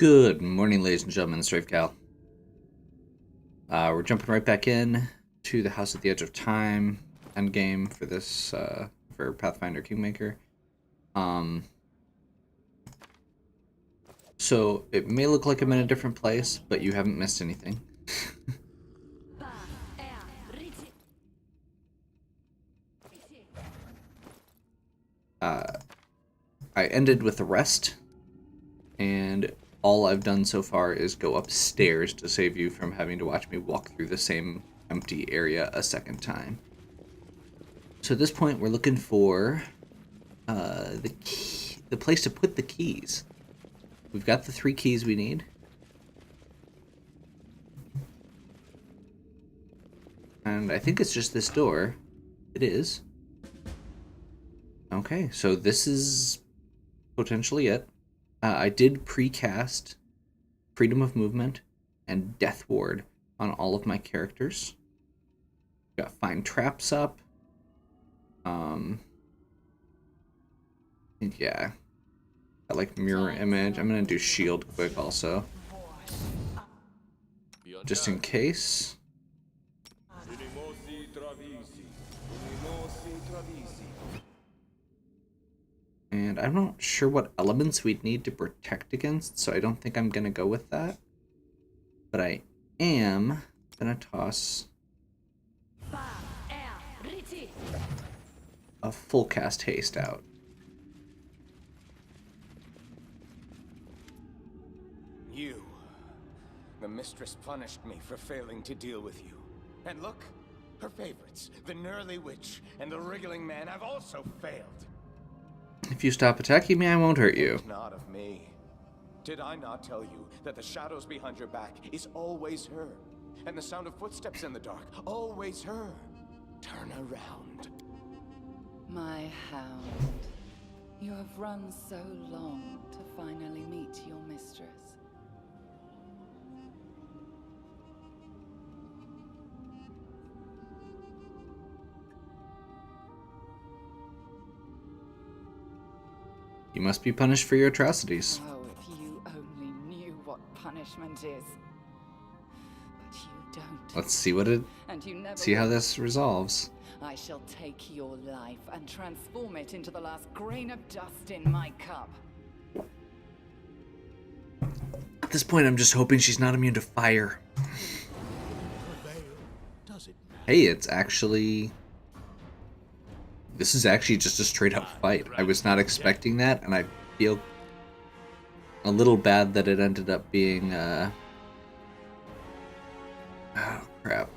Good morning, ladies and gentlemen, Strafe Cal. We're jumping right back in to the House at the Edge of Time endgame for this, for Pathfinder Kingmaker. So it may look like I'm in a different place, but you haven't missed anything. I ended with a rest, and all I've done so far is go upstairs to save you from having to watch me walk through the same empty area a second time. So at this point, we're looking for the place to put the keys. We've got the 3 keys we need. And I think it's just this door. It is. Okay, so this is potentially it. I did precast Freedom of Movement and Death Ward on all of my characters. Got Find Traps up. Yeah. I like Mirror Image. I'm gonna do Shield quick also. Just in case. And I'm not sure what elements we'd need to protect against, so I don't think I'm going to go with that. But I am going to toss a full cast haste out. You. The mistress punished me for failing to deal with you. And look, her favorites, the Gnurly Witch and the Wriggling Man, have also failed. If you stop attacking me, I won't hurt you. Not of me. Did I not tell you that the shadows behind your back is always her? And the sound of footsteps in the dark, always her. Turn around. My hound, you have run so long to finally meet your mistress. You must be punished for your atrocities. Oh, if you only knew what punishment is. But you don't. Let's see what it... And you never see how will. this resolves. I shall take your life and transform it into the last grain of dust in my cup. At this point, I'm just hoping she's not immune to fire. Hey, it's actually... This is actually just a straight up fight. I was not expecting that, and I feel a little bad that it ended up being, oh, crap.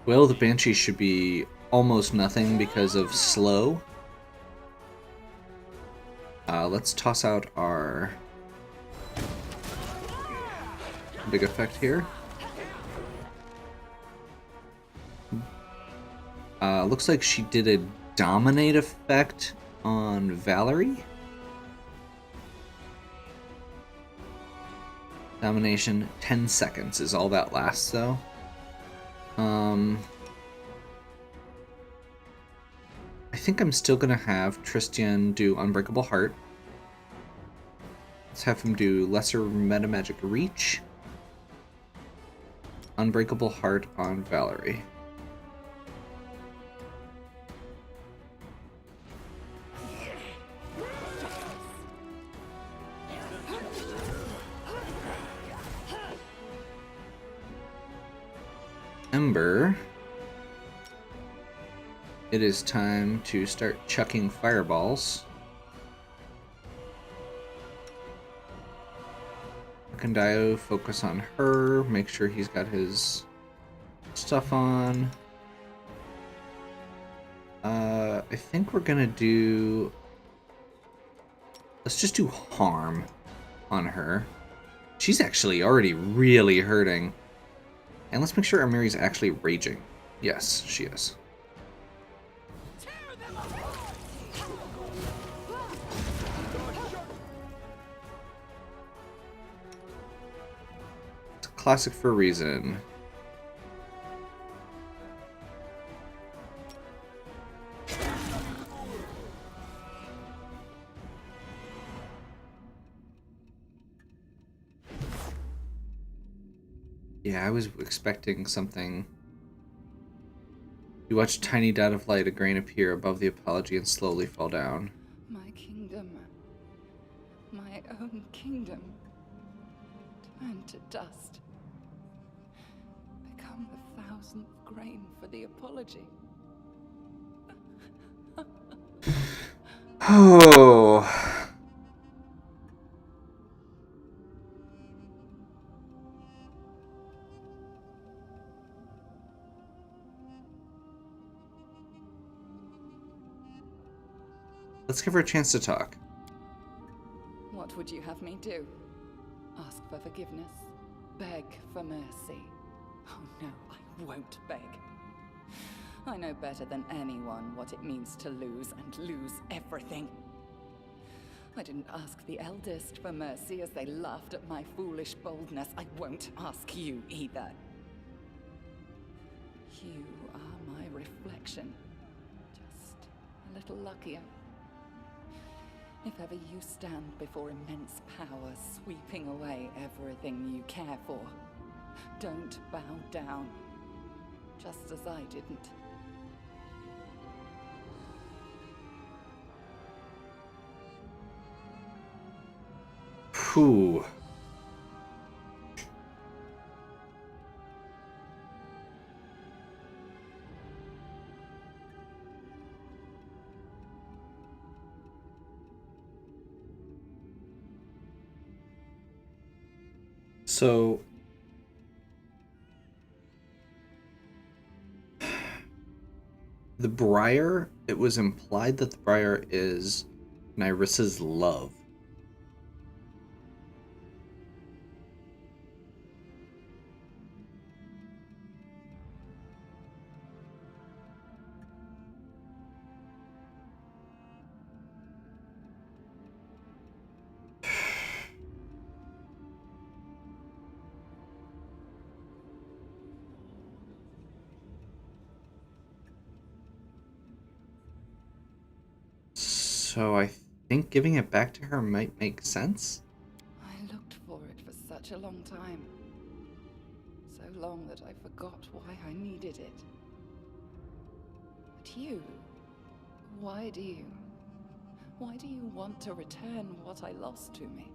Well, the Banshee should be almost nothing because of slow. Let's toss out our big effect here. Looks like she did a dominate effect on Valerie. Domination, 10 seconds is all that lasts though. I think I'm still gonna have Tristian do Unbreakable Heart. Let's have him do Lesser Metamagic Reach. Unbreakable Heart on Valerie. Ember. It is time to start chucking fireballs. Kandayo, focus on her, make sure he's got his stuff on. I think we're gonna do... Let's just do harm on her. She's actually already really hurting. And let's make sure Amiri's actually raging. Yes, she is. classic for a reason. Yeah, I was expecting something. You watch tiny dot of light, a grain appear above the apology and slowly fall down. My kingdom, my own kingdom, turn to dust. Become the 1000th grain for the apology. Oh. Let's give her a chance to talk. What would you have me do? Ask for forgiveness? Beg for mercy? Oh no, I won't beg. I know better than anyone what it means to lose and lose everything. I didn't ask the eldest for mercy as they laughed at my foolish boldness. I won't ask you either. You are my reflection. Just a little luckier. If ever you stand before immense power sweeping away everything you care for, don't bow down, just as I didn't. Whew. So the Briar, it was implied that the Briar is Nyrissa's love. So I think giving it back to her might make sense. I looked for it for such a long time. So long that I forgot why I needed it. But you, why do you want to return what I lost to me?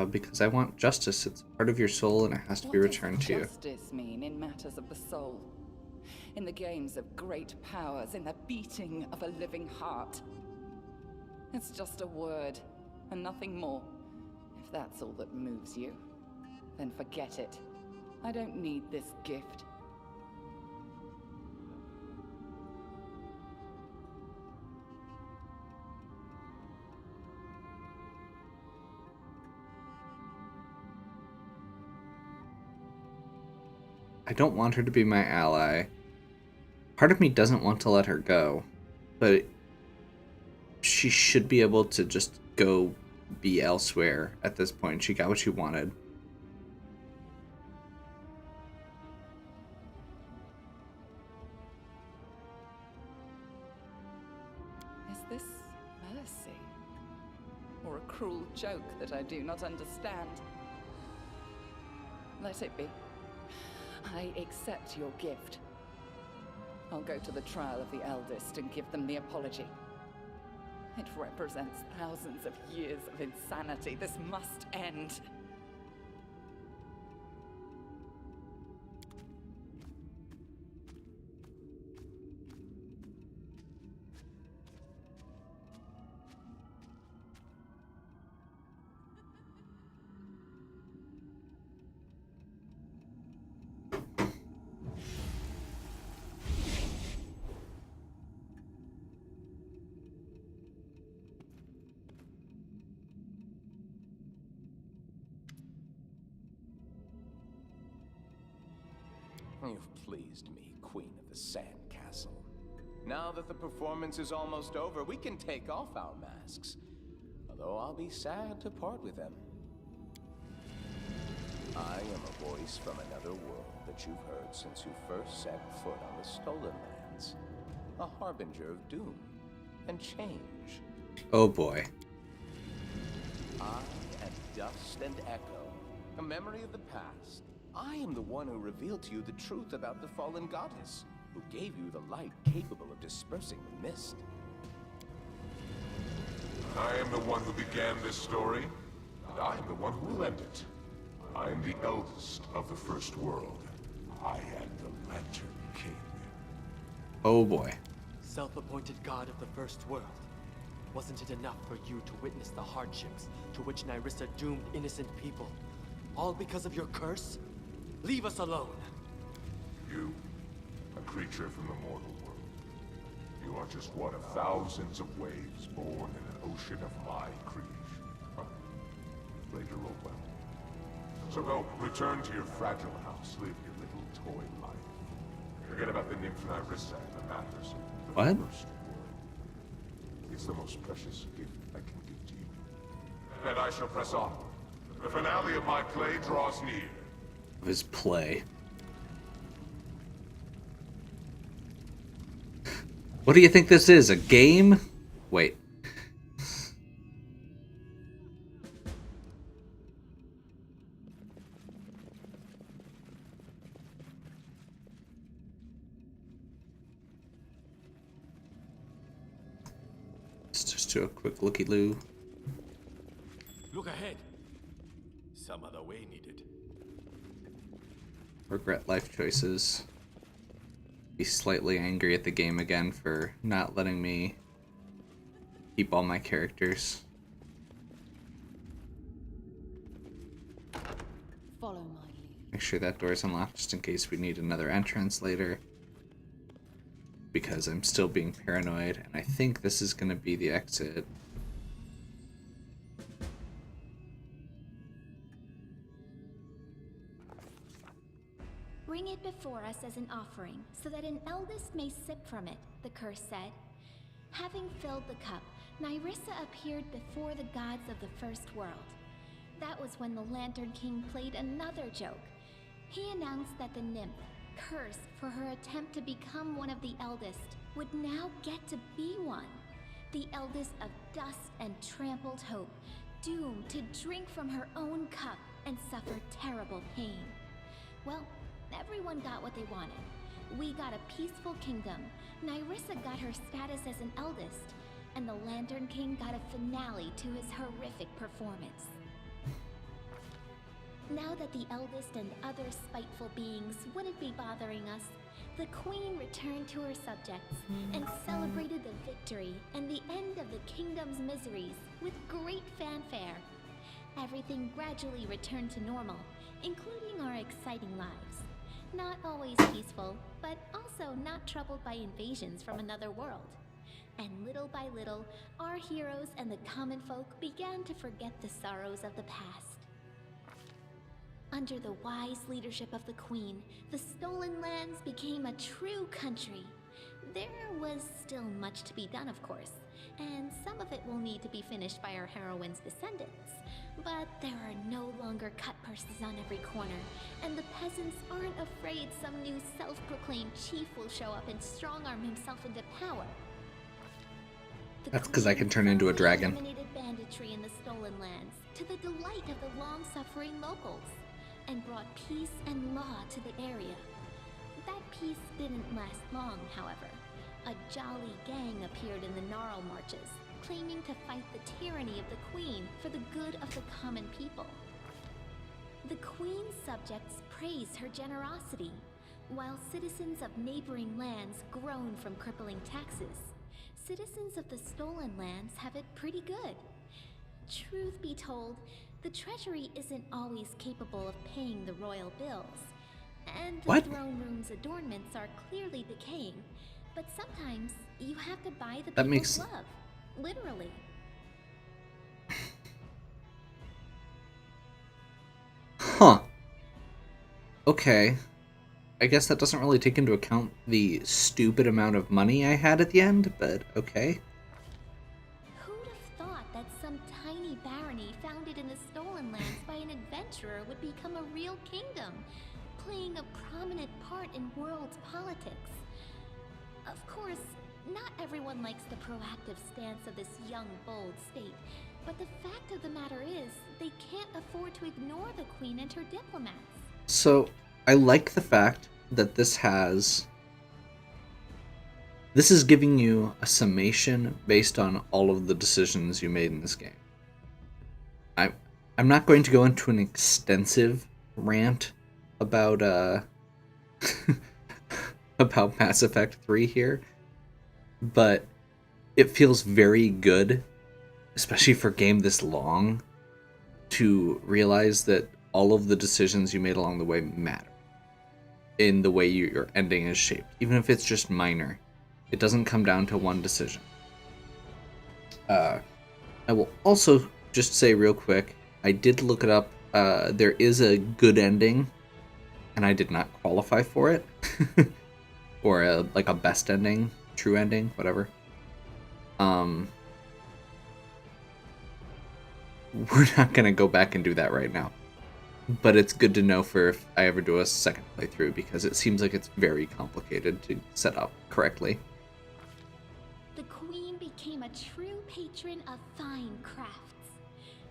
Because I want justice. It's part of your soul and it has to be returned to you. What does justice mean in matters of the soul? In the games of great powers, in the beating of a living heart? It's just a word, and nothing more. If that's all that moves you, then forget it. I don't need this gift. I don't want her to be my ally. Part of me doesn't want to let her go, but she should be able to just go be elsewhere at this point. She got what she wanted. Is this mercy? Or a cruel joke that I do not understand? Let it be. I accept your gift. I'll go to the trial of the eldest and give them the apology. It represents thousands of years of insanity. This must end. You've pleased me, Queen of the Sand Castle. Now that the performance is almost over, we can take off our masks. Although I'll be sad to part with them. I am a voice from another world that you've heard since you first set foot on the Stolen Lands. A harbinger of doom and change. Oh boy. I am dust and echo, a memory of the past. I am the one who revealed to you the truth about the fallen goddess, who gave you the light capable of dispersing the mist. I am the one who began this story, and I am the one who will end it. I am the eldest of the First World. I am the Lantern King. Oh boy. Self-appointed god of the First World. Wasn't it enough for you to witness the hardships to which Nyrissa doomed innocent people? All because of your curse? Leave us alone. You, a creature from the mortal world. You are just one of thousands of waves born in an ocean of my creation. Played your role well. So go, return to your fragile house, live your little toy life. Forget about the nymph Nyrissa and the matters of the What? First World. It's the most precious gift I can give to you. And I shall press on. The finale of my play draws near. Of his play. What do you think this is? A game? Wait. Let's just do a quick looky-loo. Look ahead. Some other way needed. Regret life choices. Be slightly angry at the game again for not letting me keep all my characters. Follow my lead. Make sure that door's unlocked just in case we need another entrance later. Because I'm still being paranoid, and I think this is going to be the exit. Bring it before us as an offering, so that an eldest may sip from it, the curse said. Having filled the cup, Nyrissa appeared before the gods of the First World. That was when the Lantern King played another joke. He announced that the nymph, cursed for her attempt to become one of the eldest, would now get to be one. The eldest of dust and trampled hope, doomed to drink from her own cup and suffer terrible pain. Well, everyone got what they wanted. We got a peaceful kingdom, Nyrissa got her status as an eldest, and the Lantern King got a finale to his horrific performance. Now that the eldest and other spiteful beings wouldn't be bothering us, the Queen returned to her subjects and celebrated the victory and the end of the kingdom's miseries with great fanfare. Everything gradually returned to normal, including our exciting lives. Not always peaceful, but also not troubled by invasions from another world. And little by little, our heroes and the common folk began to forget the sorrows of the past. Under the wise leadership of the Queen, the Stolen Lands became a true country. There was still much to be done, of course, and some of it will need to be finished by our heroine's descendants. But there are no longer cut purses on every corner, and the peasants aren't afraid some new self-proclaimed chief will show up and strong-arm himself into power. That's because I can turn into a dragon. Eliminated banditry in the Stolen Lands, to the delight of the long-suffering locals, and brought peace and law to the area. That peace didn't last long, however. A jolly gang appeared in the Gnarl Marches, claiming to fight the tyranny of the Queen for the good of the common people. The Queen's subjects praise her generosity, while citizens of neighboring lands groan from crippling taxes. Citizens of the Stolen Lands have it pretty good. Truth be told, the treasury isn't always capable of paying the royal bills, and the throne room's adornments are clearly decaying. But sometimes you have to buy the people's love, literally. Huh. Okay. I guess that doesn't really take into account the stupid amount of money I had at the end, but okay. Who'd have thought that some tiny barony founded in in the Stolen Lands by an adventurer would become a real kingdom, playing a prominent part in world politics. Of course, not everyone likes the proactive stance of this young, bold state, but the fact of the matter is, they can't afford to ignore the Queen and her diplomats. So, I like the fact that this is giving you a summation based on all of the decisions you made in this game. I'm not going to go into an extensive rant about about Mass Effect 3 here, but it feels very good, especially for a game this long, to realize that all of the decisions you made along the way matter in the way your ending is shaped, even if it's just minor. It doesn't come down to one decision. I will also just say real quick, I did look it up. There is a good ending, and I did not qualify for it. Or a best ending, true ending, whatever. We're not going to go back and do that right now. But it's good to know for if I ever do a second playthrough, because it seems like it's very complicated to set up correctly. The Queen became a true patron of fine crafts.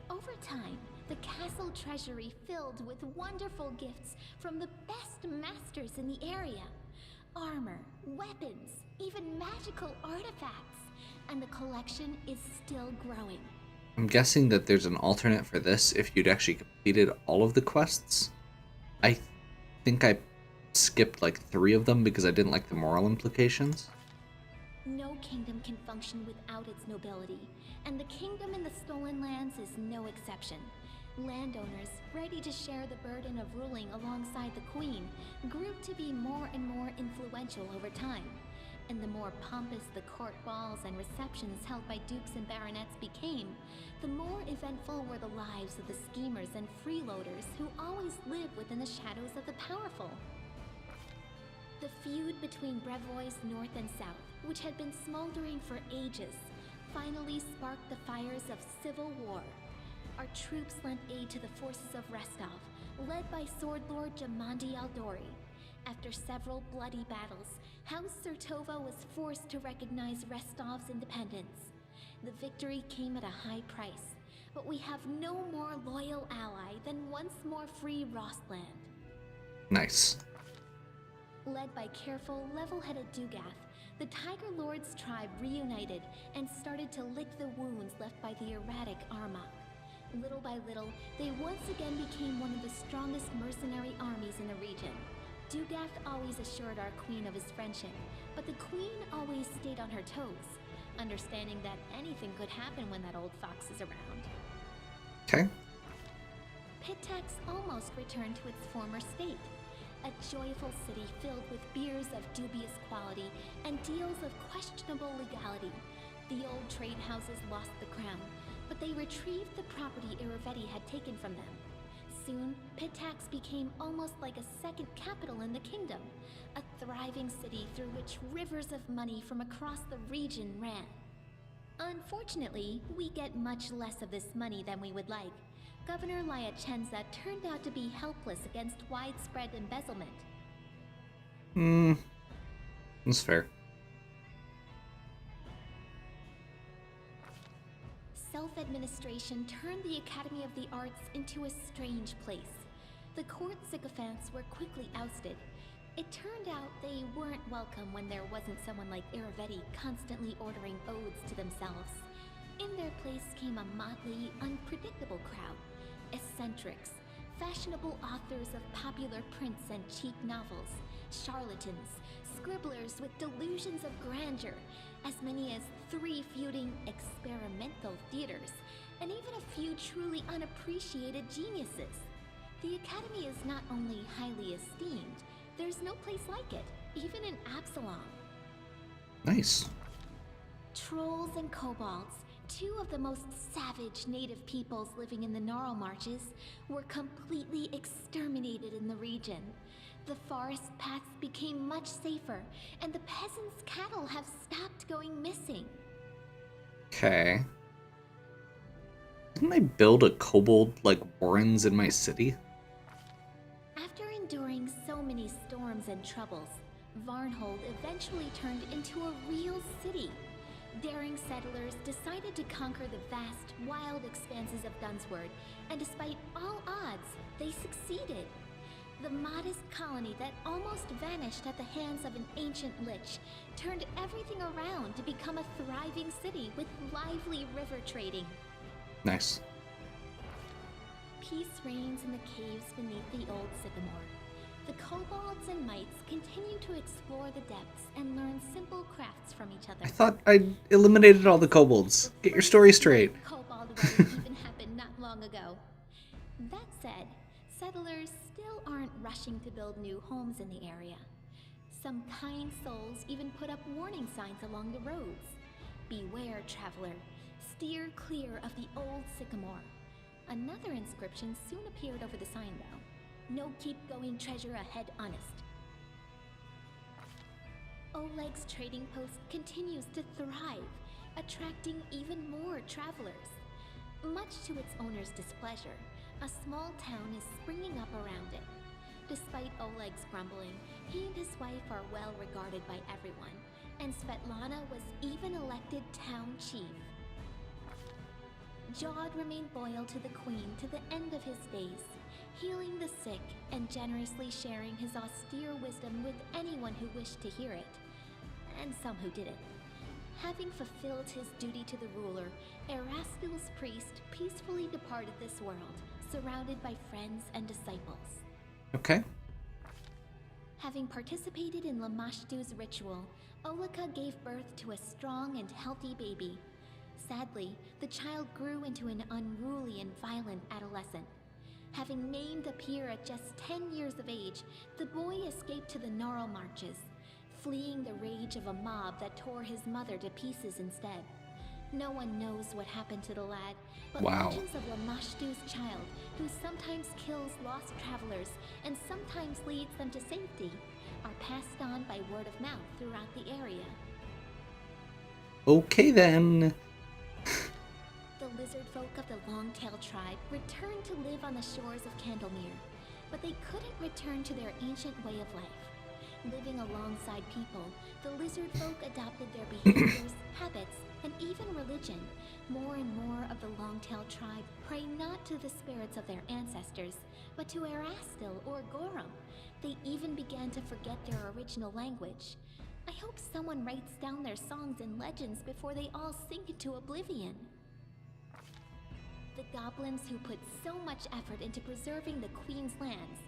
Over time, the castle treasury filled with wonderful gifts from the best masters in the area. Armor, weapons, even magical artifacts. And the collection is still growing. I'm guessing that there's an alternate for this if you'd actually completed all of the quests. I think I skipped 3 of them because I didn't like the moral implications. No kingdom can function without its nobility, and the kingdom in the Stolen Lands is no exception. Landowners, ready to share the burden of ruling alongside the Queen, grew to be more and more influential over time. And the more pompous the court balls and receptions held by dukes and baronets became, the more eventful were the lives of the schemers and freeloaders who always live within the shadows of the powerful. The feud between Brevois North and South, which had been smoldering for ages, finally sparked the fires of civil war. Our troops lent aid to the forces of Restov, led by Sword Lord Jamandi Aldori. After several bloody battles, House Sertova was forced to recognize Restov's independence. The victory came at a high price, but we have no more loyal ally than once more free Rostland. Nice. Led by careful, level-headed Dugath, the Tiger Lord's tribe reunited and started to lick the wounds left by the erratic Armok. Little by little, they once again became one of the strongest mercenary armies in the region. Dugath always assured our queen of his friendship, but the queen always stayed on her toes, understanding that anything could happen when that old fox is around. Okay. Pitax almost returned to its former state, a joyful city filled with beers of dubious quality and deals of questionable legality. The old trade houses lost the crown, but they retrieved the property Iravetti had taken from them. Soon, Pitax became almost like a second capital in the kingdom, a thriving city through which rivers of money from across the region ran. Unfortunately, we get much less of this money than we would like. Governor Lyachenza turned out to be helpless against widespread embezzlement. That's fair. Self-administration turned the Academy of the Arts into a strange place. The court sycophants were quickly ousted. It turned out they weren't welcome when there wasn't someone like Iravetti constantly ordering odes to themselves. In their place came a motley, unpredictable crowd. Eccentrics, fashionable authors of popular prints and cheap novels, charlatans, scribblers with delusions of grandeur, as many as 3 feuding experimental theaters, and even a few truly unappreciated geniuses. The Academy is not only highly esteemed, there's no place like it, even in Absalom. Nice. Trolls and kobolds, 2 of the most savage native peoples living in the Gnarl Marches, were completely exterminated in the region. The forest paths became much safer, and the peasants' cattle have stopped going missing. Okay. Didn't I build a kobold like warrens in my city? After enduring so many storms and troubles, Varnhold eventually turned into a real city. Daring settlers decided to conquer the vast, wild expanses of Dunsword, and despite all odds, they succeeded. The modest colony that almost vanished at the hands of an ancient lich turned everything around to become a thriving city with lively river trading. Nice. Peace reigns in the caves beneath the old sycamore. The kobolds and mites continue to explore the depths and learn simple crafts from each other. I thought I eliminated all the kobolds. Get your story straight. Kobold wedding even happened not long ago. That said, settlers still aren't rushing to build new homes in the area. Some kind souls even put up warning signs along the roads. Beware, traveler. Steer clear of the old sycamore. Another inscription soon appeared over the sign, though. No keep going treasure ahead honest. Oleg's trading post continues to thrive, attracting even more travelers. Much to its owner's displeasure, a small town is springing up around it. Despite Oleg's grumbling, he and his wife are well regarded by everyone, and Svetlana was even elected town chief. Jod remained loyal to the queen to the end of his days, healing the sick and generously sharing his austere wisdom with anyone who wished to hear it, and some who didn't. Having fulfilled his duty to the ruler, Erastil's priest peacefully departed this world, surrounded by friends and disciples. Okay. Having participated in Lamashtu's ritual, Olika gave birth to a strong and healthy baby. Sadly, the child grew into an unruly and violent adolescent. Having maimed a peer at just 10 years of age, the boy escaped to the Gnarl Marches, fleeing the rage of a mob that tore his mother to pieces instead. No one knows what happened to the lad, but Wow. legends of Lamashtu's child, who sometimes kills lost travelers and sometimes leads them to safety, are passed on by word of mouth throughout the area. Okay then. The lizard folk of the Longtail tribe returned to live on the shores of Candlemere, but they couldn't return to their ancient way of life. Living alongside people, the lizard folk adopted their behaviors, habits, and even religion. More and more of the Longtail tribe pray not to the spirits of their ancestors, but to Erastil or Gorum. They even began to forget their original language. I hope someone writes down their songs and legends before they all sink into oblivion. The goblins who put so much effort into preserving the Queen's lands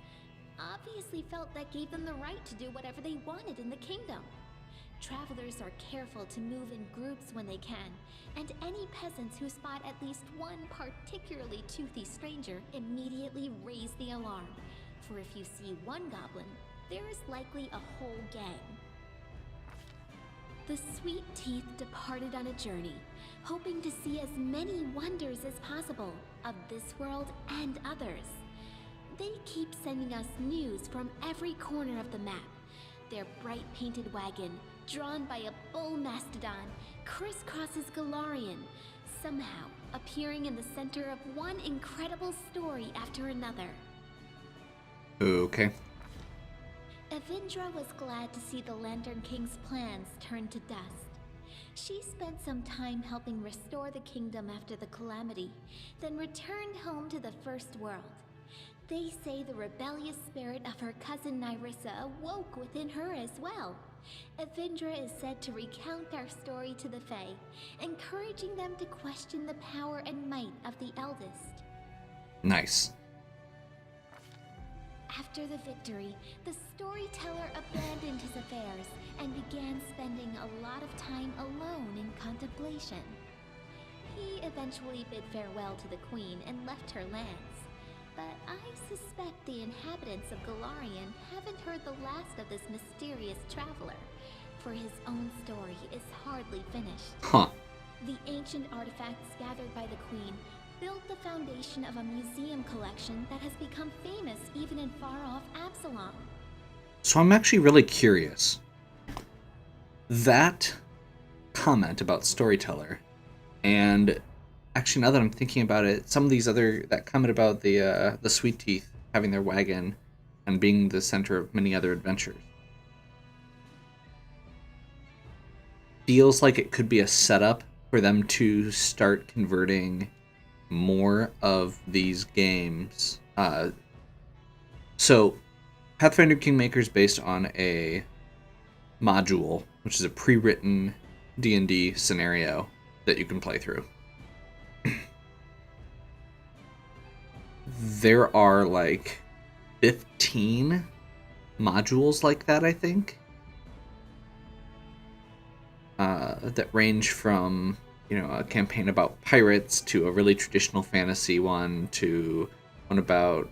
obviously felt that gave them the right to do whatever they wanted in the kingdom. Travelers are careful to move in groups when they can, and any peasants who spot at least one particularly toothy stranger immediately raise the alarm. For if you see one goblin, there is likely a whole gang. The Sweet Teeth departed on a journey, hoping to see as many wonders as possible of this world and others. They keep sending us news from every corner of the map. Their bright painted wagon, drawn by a bull mastodon, crisscrosses Galarian, somehow appearing in the center of one incredible story after another. Okay. Evindra was glad to see the Lantern King's plans turn to dust. She spent some time helping restore the kingdom after the calamity, then returned home to the First World. They say the rebellious spirit of her cousin Nyrissa awoke within her as well. Evindra is said to recount our story to the Fae, encouraging them to question the power and might of the eldest. Nice. After the victory, the storyteller abandoned his affairs and began spending a lot of time alone in contemplation. He eventually bid farewell to the queen and left her lands. But I suspect the inhabitants of Galarian haven't heard the last of this mysterious traveler, for his own story is hardly finished. Huh. The ancient artifacts gathered by the queen built the foundation of a museum collection that has become famous even in far-off Absalom. So I'm actually really curious. That comment about storyteller and actually, now that I'm thinking about it, some of these that comment about the Sweet Teeth having their wagon and being the center of many other adventures feels like it could be a setup for them to start converting more of these games. So Pathfinder Kingmaker is based on a module, which is a pre-written D&D scenario that you can play through. There are like 15 modules like that, I think, that range from, a campaign about pirates to a really traditional fantasy one to one about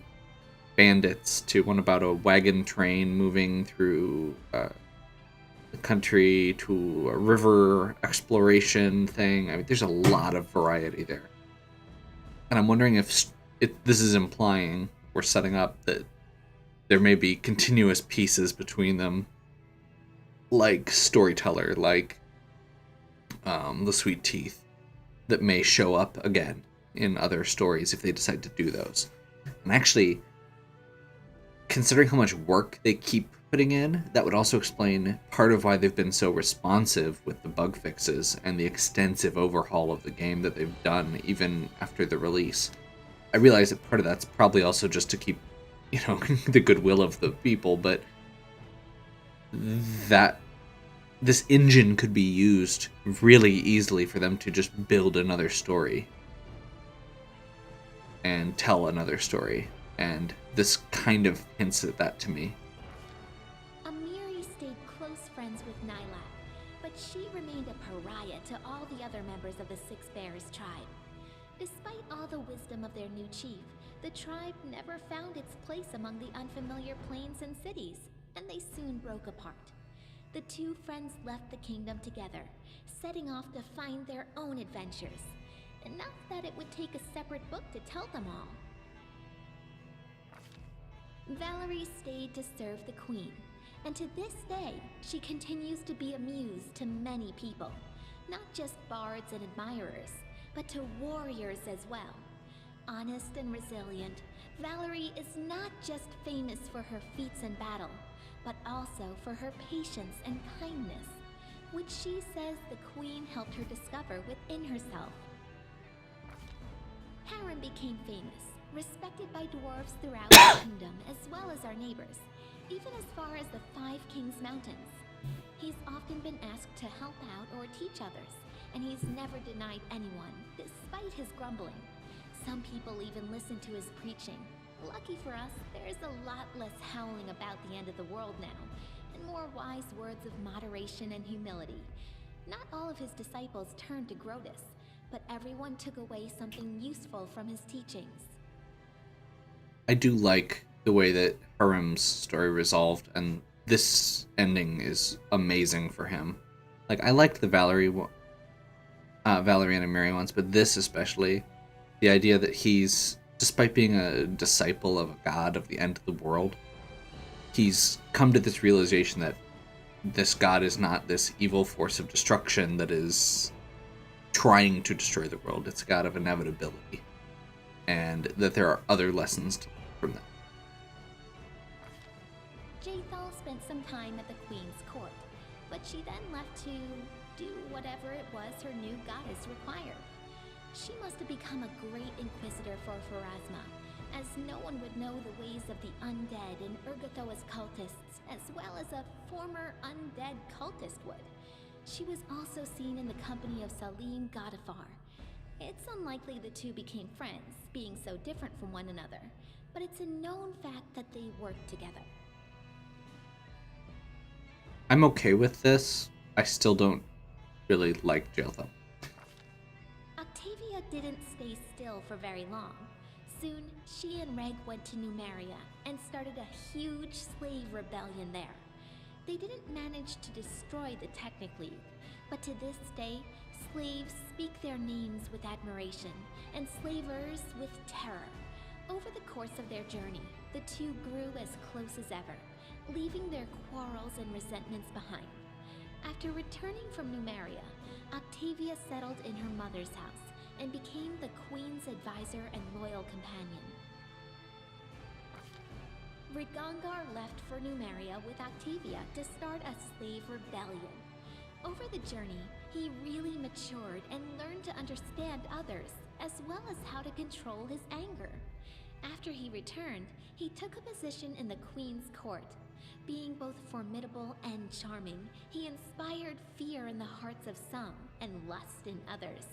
bandits to one about a wagon train moving through the country to a river exploration thing. I mean, there's a lot of variety there. And I'm wondering if this is implying or setting up that there may be continuous pieces between them, like Storyteller, like the Sweet Teeth, that may show up again in other stories if they decide to do those. And actually, considering how much work they keep putting in, that would also explain part of why they've been so responsive with the bug fixes and the extensive overhaul of the game that they've done even after the release. I realize that part of that's probably also just to keep, the goodwill of the people, but that this engine could be used really easily for them to just build another story and tell another story. And this kind of hints at that to me. Amiri stayed close friends with Nyla, but she remained a pariah to all the other members of the Six Bears tribe. Despite all the wisdom of their new chief, the tribe never found its place among the unfamiliar plains and cities, and they soon broke apart. The two friends left the kingdom together, setting off to find their own adventures. Enough that it would take a separate book to tell them all. Valerie stayed to serve the queen, and to this day, she continues to be a muse to many people. Not just bards and admirers, but to warriors as well. Honest and resilient, Valerie is not just famous for her feats in battle, but also for her patience and kindness, which she says the queen helped her discover within herself. Harren became famous, respected by dwarves throughout the kingdom as well as our neighbors, even as far as the Five Kings Mountains. He's often been asked to help out or teach others, and he's never denied anyone, despite his grumbling. Some people even listen to his preaching. Lucky for us, there's a lot less howling about the end of the world now, and more wise words of moderation and humility. Not all of his disciples turned to Grotus, but everyone took away something useful from his teachings. I do like the way that Harem's story resolved, and this ending is amazing for him. Like, I liked the Valerie and Amiri ones, but this especially, the idea that he's, despite being a disciple of a god of the end of the world, he's come to this realization that this god is not this evil force of destruction that is trying to destroy the world. It's a god of inevitability, and that there are other lessons to learn from that. Jaethal spent some time at the queen's court, but she then left to do whatever it was her new goddess required. She must have become a great inquisitor for Pharasma, as no one would know the ways of the undead and Urgathoa's cultists, as well as a former undead cultist would. She was also seen in the company of Salim Godafar. It's unlikely the two became friends, being so different from one another, but it's a known fact that they worked together. I'm okay with this. I still don't really like Jaethal. Octavia didn't stay still for very long. Soon, she and Reg went to Numeria and started a huge slave rebellion there. They didn't manage to destroy the Technic League, but to this day, slaves speak their names with admiration, and slavers with terror. Over the course of their journey, the two grew as close as ever, leaving their quarrels and resentments behind. After returning from Numeria, Octavia settled in her mother's house, and became the Queen's advisor and loyal companion. Rigongar left for Numeria with Octavia to start a slave rebellion. Over the journey, he really matured and learned to understand others, as well as how to control his anger. After he returned, he took a position in the Queen's court. Being both formidable and charming, he inspired fear in the hearts of some and lust in others.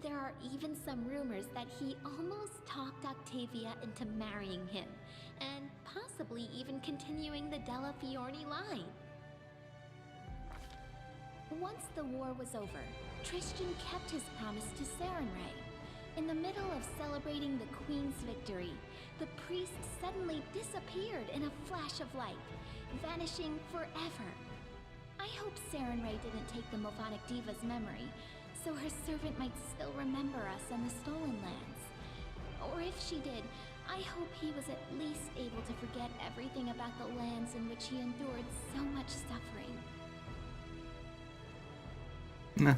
There are even some rumors that he almost talked Octavia into marrying him, and possibly even continuing the Della Fiorni line. Once the war was over, Tristan kept his promise to Sarenrae. In the middle of celebrating the Queen's victory, the priest suddenly disappeared in a flash of light, vanishing forever. I hope Sarenrae didn't take the Movonic Diva's memory, so her servant might still remember us and the Stolen Lands. Or if she did, I hope he was at least able to forget everything about the lands in which he endured so much suffering. Nah.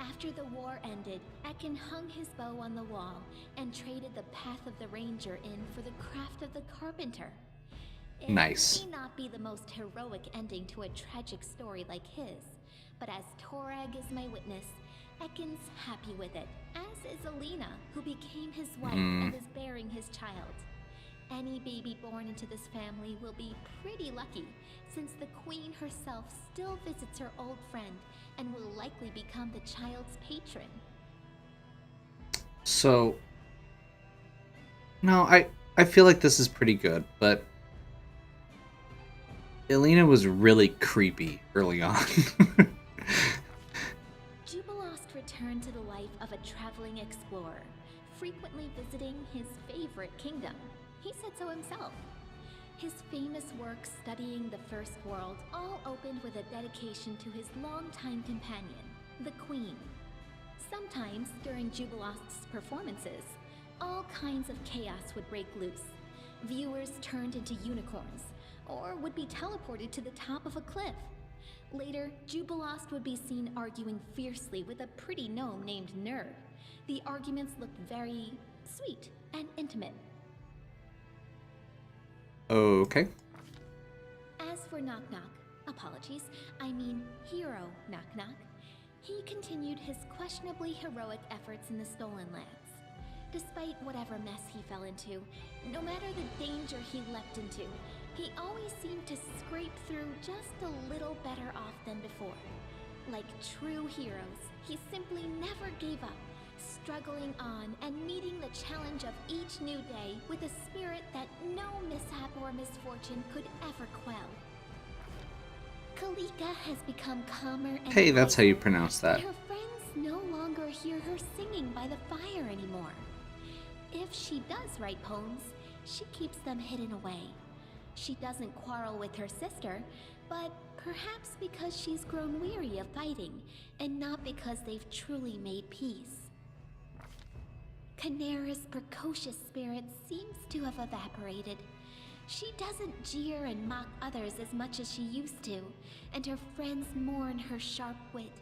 After the war ended, Ekin hung his bow on the wall and traded the path of the ranger in for the craft of the carpenter. It Nice. may not be the most heroic ending to a tragic story like his, but as Torag is my witness, Ekin's happy with it, as is Alina, who became his wife and is bearing his child. Any baby born into this family will be pretty lucky, since the Queen herself still visits her old friend and will likely become the child's patron. So, no, I feel like this is pretty good, but Elena was really creepy early on. Jubilost returned to the life of a traveling explorer, frequently visiting his favorite kingdom. He said so himself. His famous work studying the First World all opened with a dedication to his longtime companion, the Queen. Sometimes, during Jubilost's performances, all kinds of chaos would break loose. Viewers turned into unicorns, or would be teleported to the top of a cliff. Later, Jubilost would be seen arguing fiercely with a pretty gnome named Nerd. The arguments looked very sweet and intimate. Okay. As for Knock Knock, apologies, I mean Hero Knock Knock, he continued his questionably heroic efforts in the Stolen Lands. Despite whatever mess he fell into, no matter the danger he leapt into, he always seemed to scrape through just a little better off than before. Like true heroes, he simply never gave up, struggling on and meeting the challenge of each new day with a spirit that no mishap or misfortune could ever quell. Kalika has become calmer and Hey, that's how you wiser, pronounce that. and her friends no longer hear her singing by the fire anymore. If she does write poems, she keeps them hidden away. She doesn't quarrel with her sister, but perhaps because she's grown weary of fighting, and not because they've truly made peace. Canera's precocious spirit seems to have evaporated. She doesn't jeer and mock others as much as she used to, and her friends mourn her sharp wit.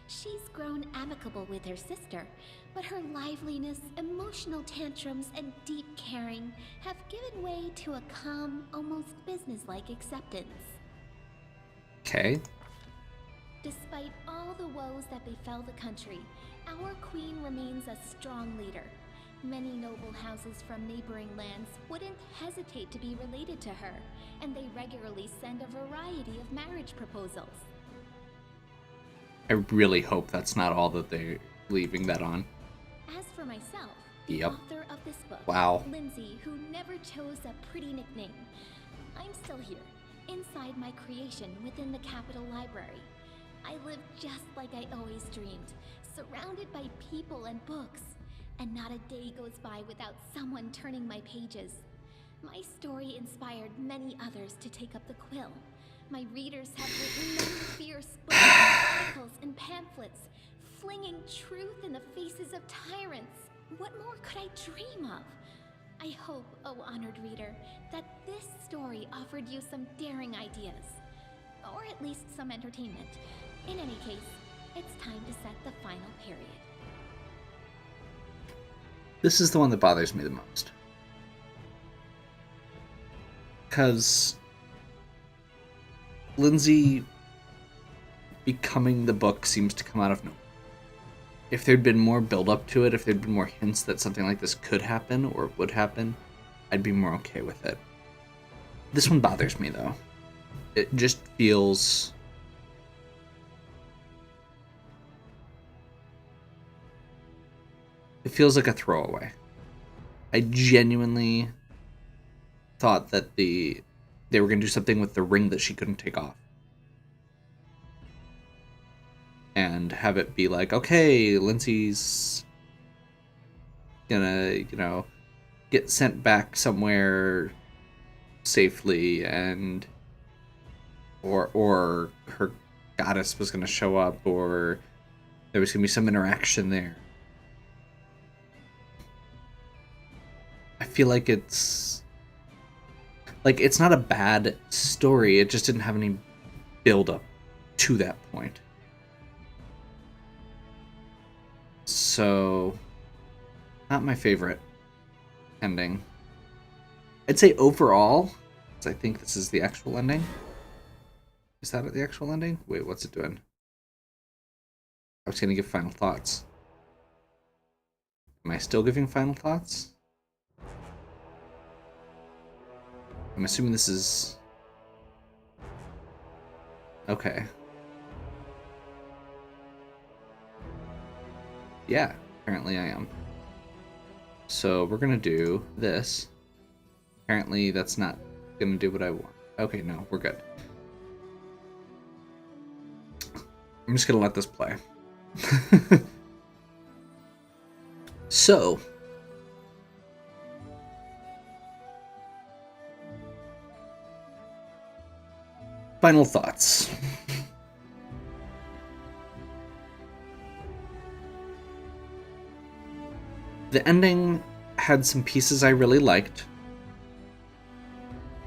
She's grown amicable with her sister, but her liveliness, emotional tantrums, and deep caring have given way to a calm, almost businesslike acceptance. Okay. Despite all the woes that befell the country, our queen remains a strong leader. Many noble houses from neighboring lands wouldn't hesitate to be related to her, and they regularly send a variety of marriage proposals. I really hope that's not all that they're leaving that on. As for myself, the Yep. author of this book, Wow. Lindsay, who never chose a pretty nickname, I'm still here, inside my creation within the Capitol Library. I live just like I always dreamed, surrounded by people and books, and not a day goes by without someone turning my pages. My story inspired many others to take up the quill. My readers have written many fierce books, articles, and pamphlets, flinging truth in the faces of tyrants. What more could I dream of? I hope, oh honored reader, that this story offered you some daring ideas, or at least some entertainment. In any case, it's time to set the final period. This is the one that bothers me the most. Because Lindsay becoming the book seems to come out of nowhere. If there'd been more build up to it, if there'd been more hints that something like this could happen or would happen, I'd be more okay with it. This one bothers me, though. It just feels... It feels like a throwaway. I genuinely thought that they were going to do something with the ring that she couldn't take off. And have it be like, okay, Lindsay's gonna, get sent back somewhere safely, and or her goddess was gonna show up, or there was gonna be some interaction there. I feel like it's not a bad story, it just didn't have any build up to that point. So, not my favorite ending. I'd say overall, because I think this is the actual ending. Is that the actual ending? Wait, what's it doing? I was going to give final thoughts. Am I still giving final thoughts? I'm assuming this is... Okay. Yeah, apparently I am. So we're gonna do this. Apparently that's not gonna do what I want. Okay, no, we're good. I'm just gonna let this play. So, final thoughts. The ending had some pieces I really liked.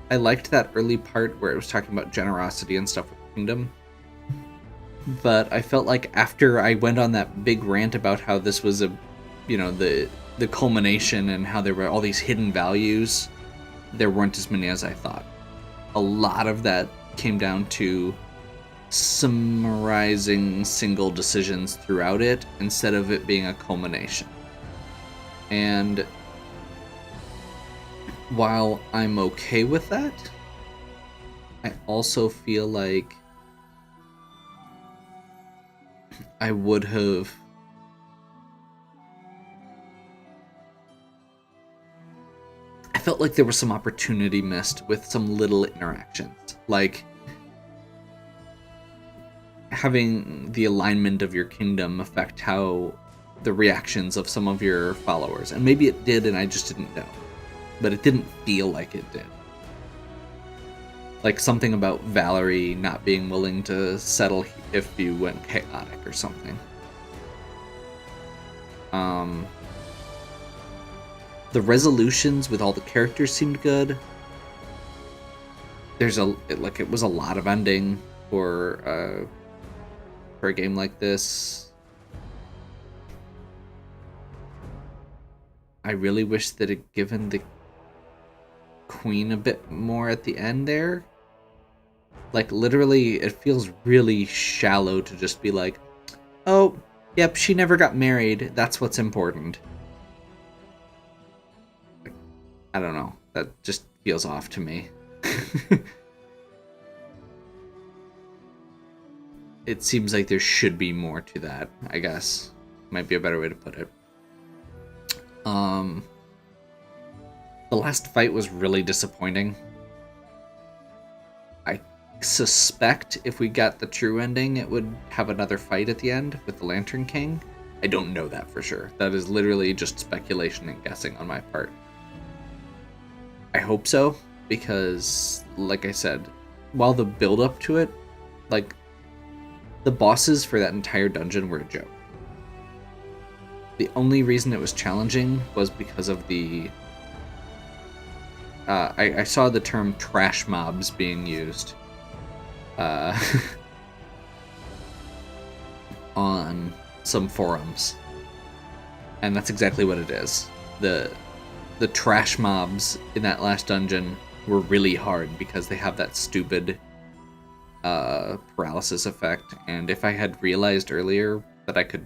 I liked that early part where it was talking about generosity and stuff with the kingdom. But I felt like after I went on that big rant about how this was the culmination and how there were all these hidden values, there weren't as many as I thought. A lot of that came down to summarizing single decisions throughout it instead of it being a culmination. And while I'm okay with that, I also feel like I would have I felt like there was some opportunity missed with some little interactions, like having the alignment of your kingdom affect how the reactions of some of your followers. And maybe it did and I just didn't know. But it didn't feel like it did. Like something about Valerie not being willing to settle if you went chaotic or something. The resolutions with all the characters seemed good. It was a lot of ending for a game like this. I really wish that it given the queen a bit more at the end there. Like, literally, it feels really shallow to just be like, oh, yep, she never got married. That's what's important. I don't know. That just feels off to me. It seems like there should be more to that, I guess. Might be a better way to put it. The last fight was really disappointing. I suspect if we got the true ending, it would have another fight at the end with the Lantern King. I don't know that for sure. That is literally just speculation and guessing on my part. I hope so, because, like I said, while the build-up to it, like, the bosses for that entire dungeon were a joke. The only reason it was challenging was because of the... I saw the term trash mobs being used on some forums. And that's exactly what it is. the trash mobs in that last dungeon were really hard because they have that stupid paralysis effect. And if I had realized earlier that I could,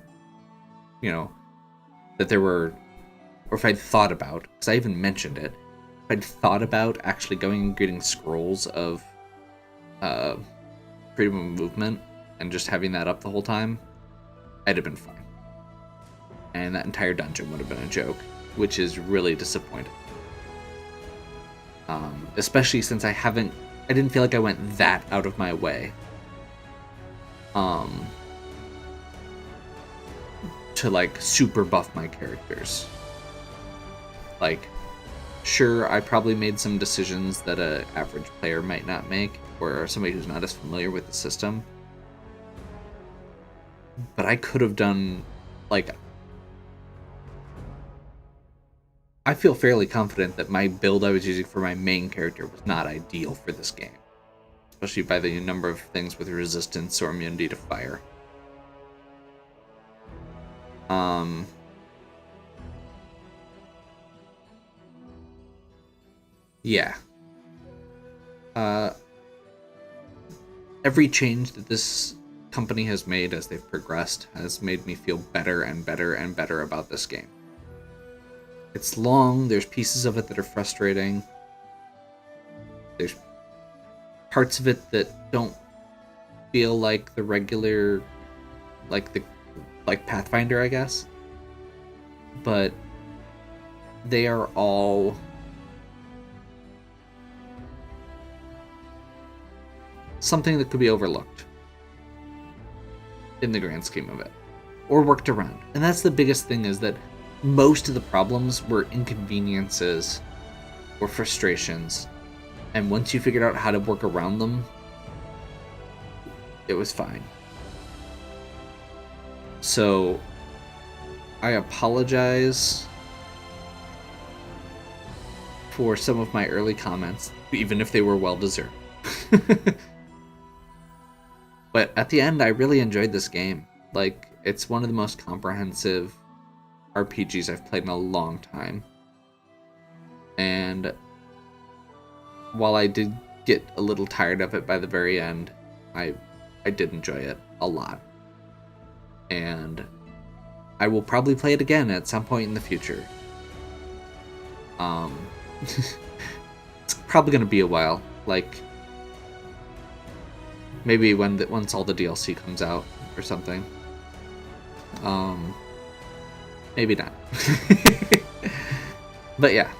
that there were, or if I'd thought about, because I even mentioned it, if I'd thought about actually going and getting scrolls of freedom of movement and just having that up the whole time, I'd have been fine. And that entire dungeon would have been a joke, which is really disappointing. Especially since I didn't feel like I went that out of my way to like super buff my characters. Like, sure, I probably made some decisions that a average player might not make, or somebody who's not as familiar with the system. But I could have done, like, I feel fairly confident that my build I was using for my main character was not ideal for this game. Especially by the number of things with resistance or immunity to fire. Yeah. Every change that this company has made as they've progressed has made me feel better and better and better about this game. It's long, there's pieces of it that are frustrating. There's parts of it that don't feel like the regular, like Pathfinder, I guess. But they are all something that could be overlooked in the grand scheme of it, or worked around. And that's the biggest thing, is that most of the problems were inconveniences or frustrations, and once you figured out how to work around them, it was fine. So I apologize for some of my early comments, even if they were well deserved. But at the end, I really enjoyed this game. Like, it's one of the most comprehensive RPGs I've played in a long time. And while I did get a little tired of it by the very end, I did enjoy it a lot. And I will probably play it again at some point in the future. It's probably going to be a while. Like, maybe once all the DLC comes out or something. Maybe not. But yeah.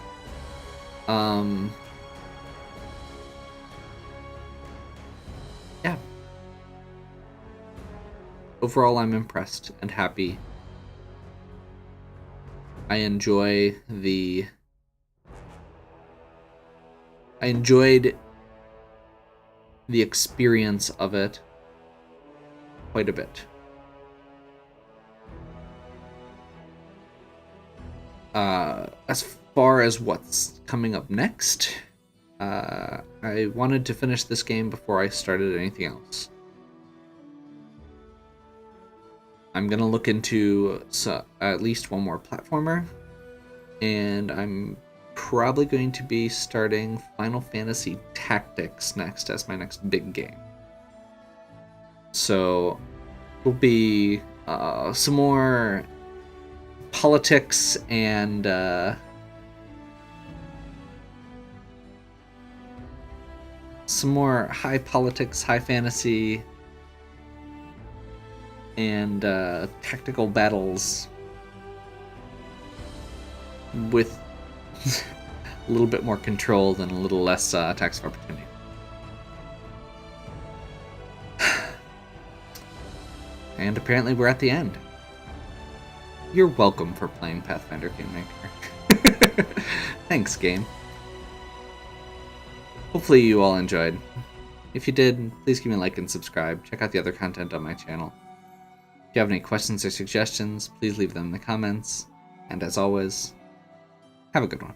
Yeah. Overall, I'm impressed and happy. I enjoyed the experience of it quite a bit. As far as what's coming up next, I wanted to finish this game before I started anything else. I'm gonna look into at least one more platformer, and I'm probably going to be starting Final Fantasy Tactics next as my next big game. So it'll be some more politics and some more high politics, high fantasy, and tactical battles with a little bit more control and a little less attacks of opportunity. And apparently we're at the end. You're welcome for playing Pathfinder Kingmaker. Thanks, game. Hopefully you all enjoyed. If you did, please give me a like and subscribe. Check out the other content on my channel. If you have any questions or suggestions, please leave them in the comments. And as always, have a good one.